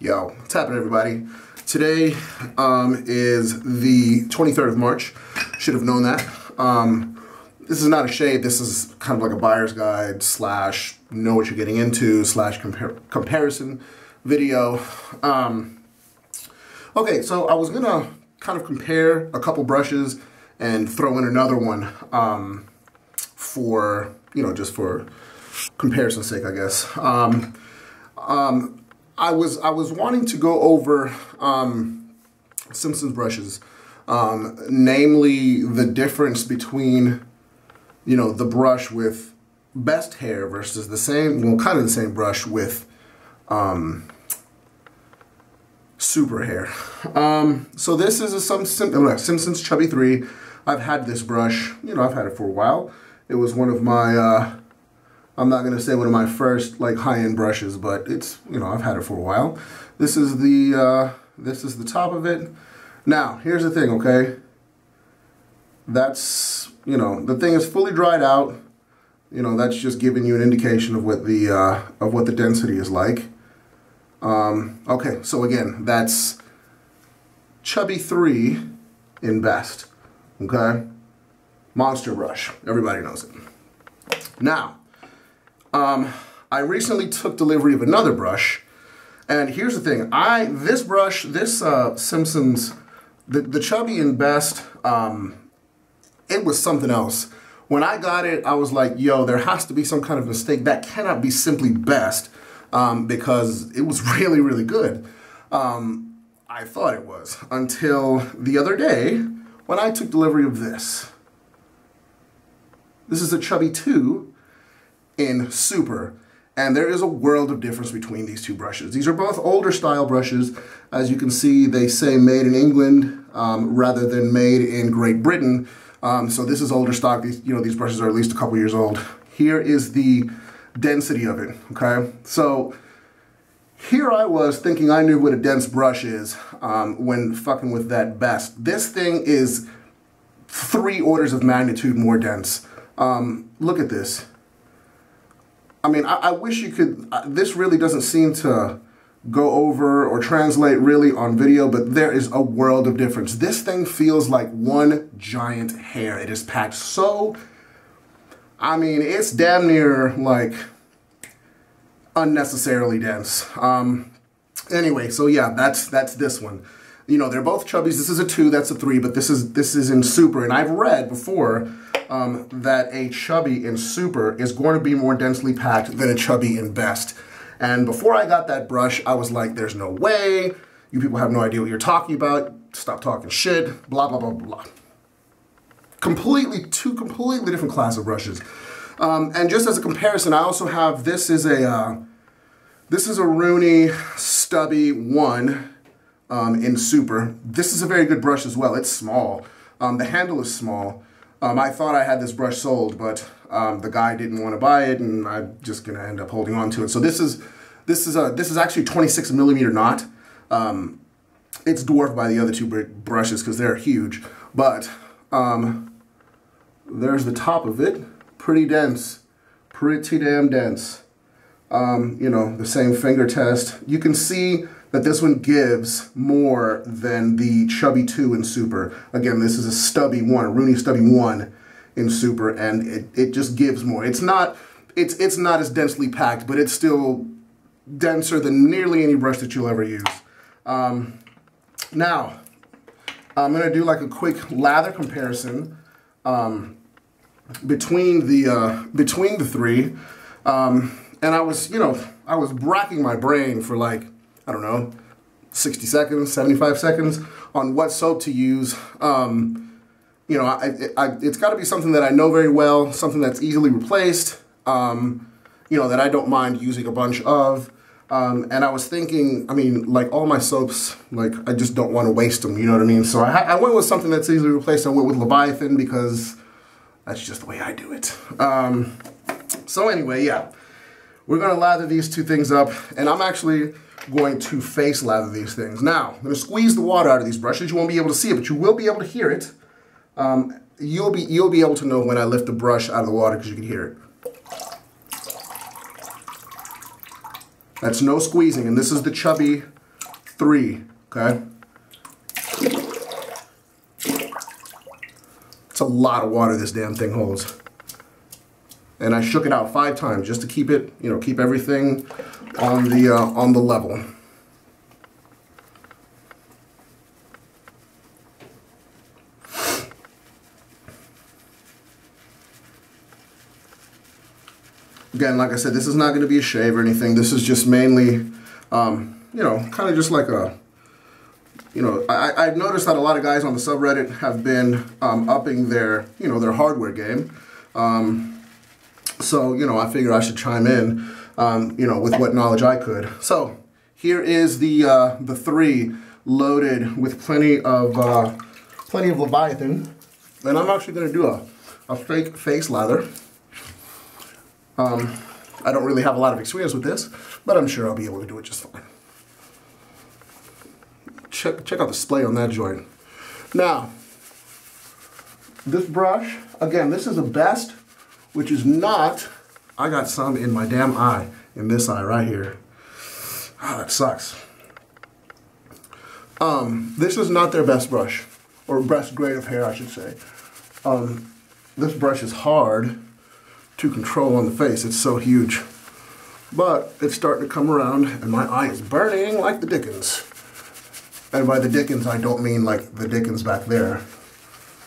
Yo, what's happening, everybody? Today is the 23rd of March. Should have known that. This is not a shade. This is kind of like a buyer's guide slash know what you're getting into slash comparison video. Okay, so I was gonna kind of compare a couple brushes and throw in another one for, you know, just for comparison's sake, I guess. I was wanting to go over Simpson's brushes, namely the difference between, you know, the brush with best hair versus the same, well, kind of the same brush with super hair. So this is a Simpson's Chubby 3. I've had this brush, you know, I've had it for a while. It was one of my I'm not going to say one of my first like high-end brushes, but it's, you know, I've had it for a while. This is the top of it. Now, here's the thing, okay? That's, you know, the thing is fully dried out. You know, that's just giving you an indication of what the density is like. Okay, so again, that's Chubby 3 in best. Okay? Monster brush. Everybody knows it. Now, I recently took delivery of another brush, and here's the thing. This brush, this Simpson's, the Chubby in best, it was something else. When I got it, I was like, yo, there has to be some kind of mistake. That cannot be simply best, because it was really, really good. I thought it was, until the other day when I took delivery of this. This is a Chubby 2 in Super, and there is a world of difference between these two brushes. These are both older style brushes. As you can see, they say made in England rather than made in Great Britain. So this is older stock. These, you know, these brushes are at least a couple years old. Here is the density of it, okay? So here I was thinking I knew what a dense brush is when fucking with that best. This thing is 3 orders of magnitude more dense. Look at this. I mean, I wish you could, this really doesn't seem to go over or translate really on video, but there is a world of difference. This thing feels like one giant hair. It is packed so, I mean, it's damn near like unnecessarily dense. Anyway, so yeah, that's this one. You know, they're both Chubbies. This is a 2, that's a 3, but this is in Super. And I've read before that a Chubby in Super is going to be more densely packed than a Chubby in Best. And before I got that brush, I was like, there's no way. You people have no idea what you're talking about. Stop talking shit. Blah, blah, blah, blah. Two completely different class of brushes. And just as a comparison, I also have, this is a Rooney Stubby 1. In Super. This is a very good brush as well. It's small. The handle is small. I thought I had this brush sold, but the guy didn't want to buy it, and I'm just gonna end up holding on to it. So this is actually 26 millimeter knot. It's dwarfed by the other 2 brushes because they're huge. But there's the top of it. Pretty dense. Pretty damn dense. You know, the same finger test. You can see that this one gives more than the Chubby 2 in Super. Again, this is a Stubby 1, a Rooney Stubby 1 in Super, and it just gives more. It's not as densely packed, but it's still denser than nearly any brush that you'll ever use. Now, I'm gonna do like a quick lather comparison between the 3. And I was, you know, I was racking my brain for like, I don't know, 60 seconds, 75 seconds on what soap to use. You know, it's got to be something that I know very well, something that's easily replaced, you know, that I don't mind using a bunch of. And I was thinking, I mean, like all my soaps, like I just don't want to waste them, you know what I mean? So I went with something that's easily replaced. I went with Leviathan because that's just the way I do it. So anyway, yeah. We're going to lather these 2 things up, and I'm actually going to face lather these things. Now, I'm going to squeeze the water out of these brushes. You won't be able to see it, but you will be able to hear it. You'll be able to know when I lift the brush out of the water because you can hear it. That's no squeezing, and this is the Chubby 3, okay? It's a lot of water this damn thing holds. And I shook it out 5 times just to keep it, you know, keep everything on the level. Again, like I said, this is not going to be a shave or anything. This is just mainly, you know, kind of just like a, you know, I've noticed that a lot of guys on the subreddit have been upping their, you know, their hardware game. So, you know, I figure I should chime in, you know, with what knowledge I could. So, here is the 3 loaded with plenty of Leviathan. And I'm actually going to do a fake face lather. I don't really have a lot of experience with this, but I'm sure I'll be able to do it just fine. Check out the splay on that joint. Now, this brush, again, this is a best, which is not, I got some in my damn eye, in this eye right here. Ah, that sucks. This is not their best brush, or best grade of hair, I should say. This brush is hard to control on the face. It's so huge. But it's starting to come around, and my eye is burning like the dickens. And by the dickens, I don't mean like the dickens back there.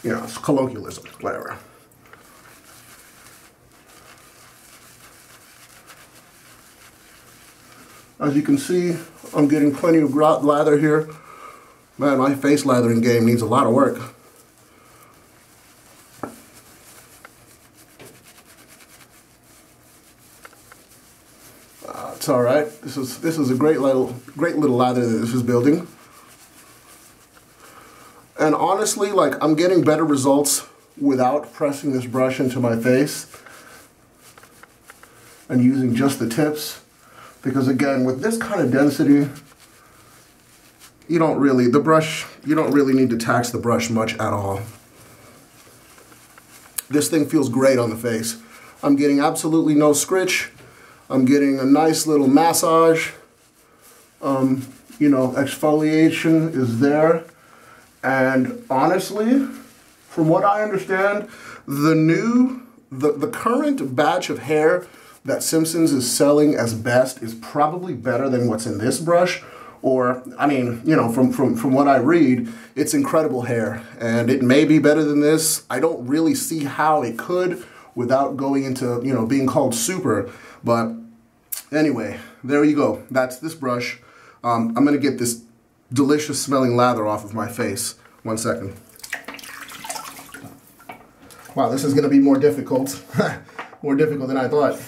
You know, it's colloquialism, whatever. As you can see, I'm getting plenty of lather here. Man, my face lathering game needs a lot of work. It's all right. This is a great little lather that this is building. And honestly, like, I'm getting better results without pressing this brush into my face and using just the tips. Because again, with this kind of density, you don't really need to tax the brush much at all. This thing feels great on the face. I'm getting absolutely no scritch. I'm getting a nice little massage. You know, exfoliation is there. And honestly, from what I understand, the current batch of hair that Simpsons is selling as best is probably better than what's in this brush. Or, I mean, you know, from what I read, it's incredible hair. And it may be better than this. I don't really see how it could without going into, you know, being called super. But anyway, there you go. That's this brush. I'm going to get this delicious smelling lather off of my face. 1 second. Wow, this is going to be more difficult. More difficult than I thought.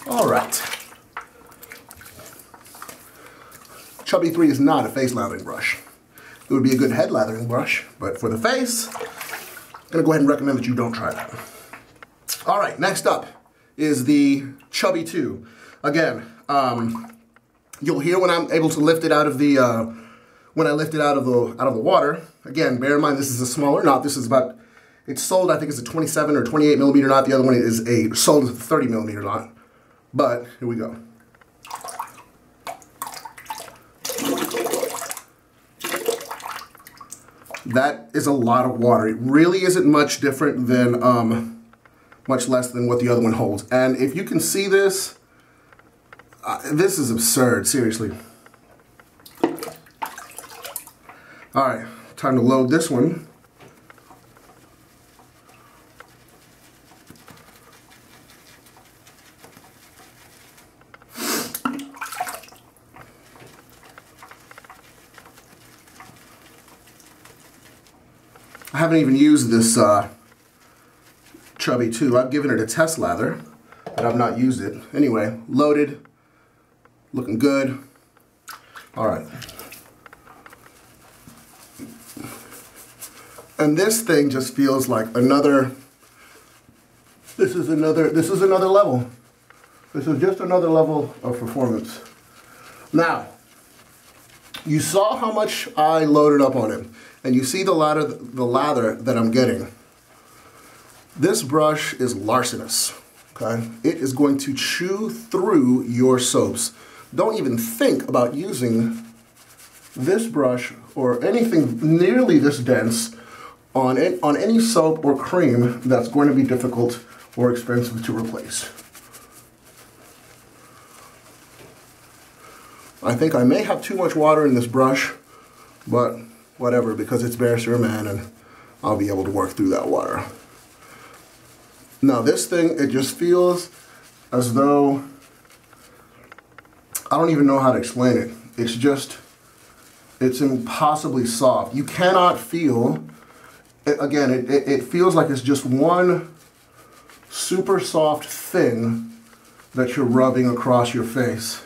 All right. Chubby 3 is not a face lathering brush. It would be a good head lathering brush, but for the face, I'm gonna go ahead and recommend that you don't try that. All right, next up is the Chubby 2. Again, you'll hear when I'm able to lift it out of the when I lift it out of the water. Again, bear in mind this is a smaller knot. This is about, it's sold, I think it's a 27 or 28 millimeter knot. The other one is sold as a 30 millimeter knot. But here we go. That is a lot of water. It really isn't much different than, much less than what the other one holds. And if you can see this, this is absurd, seriously. All right, time to load this one. I haven't even used this Chubby 2. I've given it a test lather, but I've not used it. Anyway, loaded, looking good. All right. And this thing just feels like another, this is another level. This is just another level of performance. Now, you saw how much I loaded up on it, and you see the lather that I'm getting. This brush is larcenous, okay? It is going to chew through your soaps. Don't even think about using this brush or anything nearly this dense on any soap or cream that's going to be difficult or expensive to replace. I think I may have too much water in this brush, but whatever, because it's Bare Man and I'll be able to work through that water. Now this thing, it just feels as though, I don't even know how to explain it. It's impossibly soft. You cannot feel, again, it feels like it's just one super soft thing that you're rubbing across your face.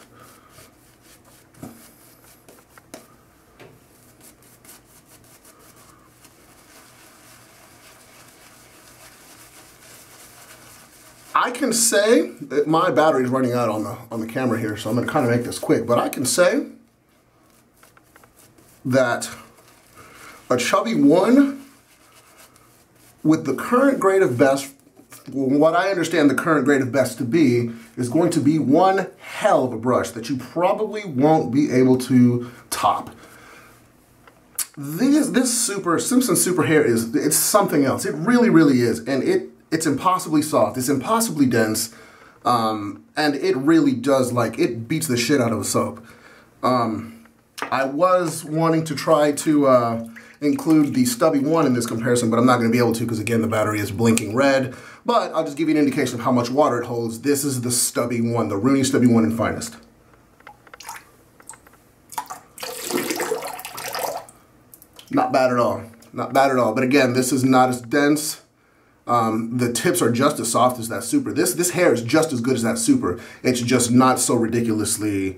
I can say that my battery's running out on the camera here, so I'm going to kind of make this quick, but I can say that a Chubby 1 with the current grade of best, what I understand the current grade of best to be, is going to be one hell of a brush that you probably won't be able to top. This Simpson Super Hair it's something else. It really, really is, and it's impossibly soft. It's impossibly dense, and it really does, like, it beats the shit out of a soap. I was wanting to try to include the Stubby 1 in this comparison, but I'm not going to be able to because, again, the battery is blinking red. But I'll just give you an indication of how much water it holds. This is the Stubby 1, the Rooney Stubby 1 in finest. Not bad at all. Not bad at all. But again, this is not as dense. The tips are just as soft as that Super. This hair is just as good as that Super. It's just not so ridiculously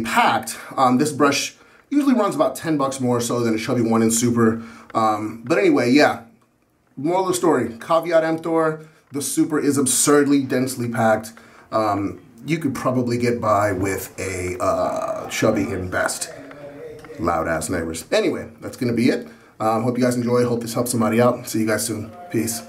packed. This brush usually runs about 10 bucks more so than a Chubby 1 in Super. But anyway, yeah. Moral of the story, caveat emptor, the Super is absurdly densely packed. You could probably get by with a Chubby in best. Loud ass neighbors. Anyway, that's gonna be it. Hope you guys enjoyed. Hope this helps somebody out. See you guys soon. Peace.